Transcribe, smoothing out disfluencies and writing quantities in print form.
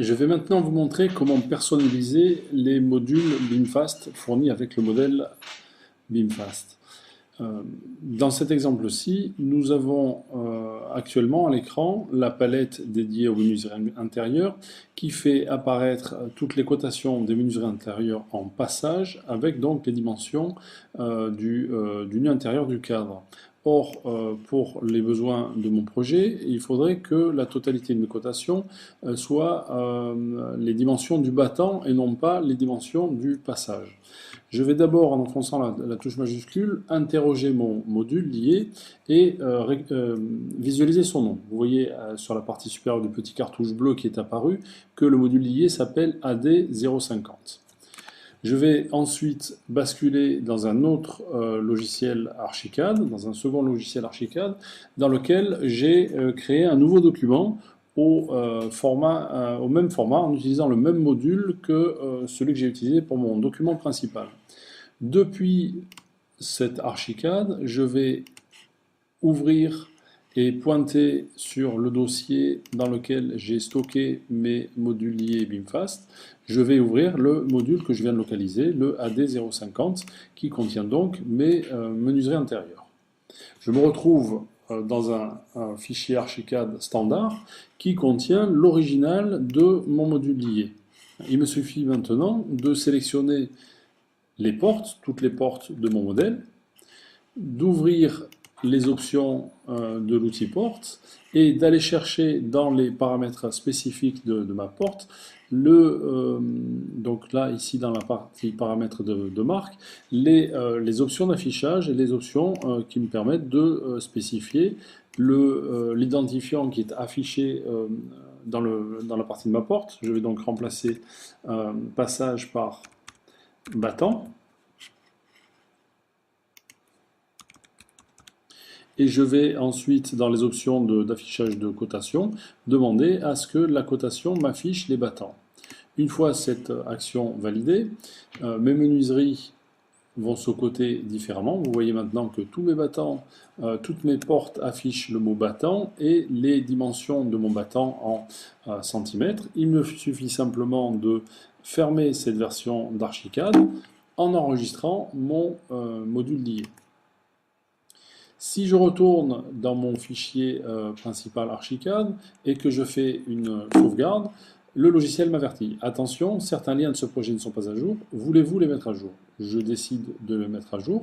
Je vais maintenant vous montrer comment personnaliser les modules BIMFAST fournis avec le modèle BIMFAST. Dans cet exemple-ci, nous avons actuellement à l'écran la palette dédiée aux menuiseries intérieures qui fait apparaître toutes les cotations des menuiseries intérieures en passage avec donc les dimensions du nu intérieur du cadre. Or, pour les besoins de mon projet, il faudrait que la totalité de mes cotations soit les dimensions du battant et non pas les dimensions du passage. Je vais d'abord, en enfonçant la touche majuscule, interroger mon module lié et visualiser son nom. Vous voyez sur la partie supérieure du petit cartouche bleu qui est apparu que le module lié s'appelle AD050. Je vais ensuite basculer dans un autre logiciel Archicad, dans un second logiciel Archicad, dans lequel j'ai créé un nouveau document au même format, en utilisant le même module que celui que j'ai utilisé pour mon document principal. Depuis cet Archicad, je vais ouvrir et pointer sur le dossier dans lequel j'ai stocké mes modules liés BIMFAST. Je vais ouvrir le module que je viens de localiser, le AD050, qui contient donc mes menuiseries intérieures. Je me retrouve dans un fichier Archicad standard qui contient l'original de mon module lié. Il me suffit maintenant de sélectionner les portes, toutes les portes de mon modèle, d'ouvrir les options de l'outil porte et d'aller chercher dans les paramètres spécifiques de ma porte donc là ici dans la partie paramètres de marque les options d'affichage et les options qui me permettent de spécifier l'identifiant qui est affiché dans la partie de ma porte. Je vais donc remplacer passage par battant. Et je vais ensuite, dans les options d'affichage de cotation, demander à ce que la cotation m'affiche les battants. Une fois cette action validée, mes menuiseries vont se coter différemment. Vous voyez maintenant que tous mes battants, toutes mes portes affichent le mot battant et les dimensions de mon battant en centimètres. Il me suffit simplement de fermer cette version d'Archicad en enregistrant mon module lié. Si je retourne dans mon fichier principal Archicad et que je fais une sauvegarde, le logiciel m'avertit. Attention, certains liens de ce projet ne sont pas à jour. Voulez-vous les mettre à jour? Je décide de les mettre à jour.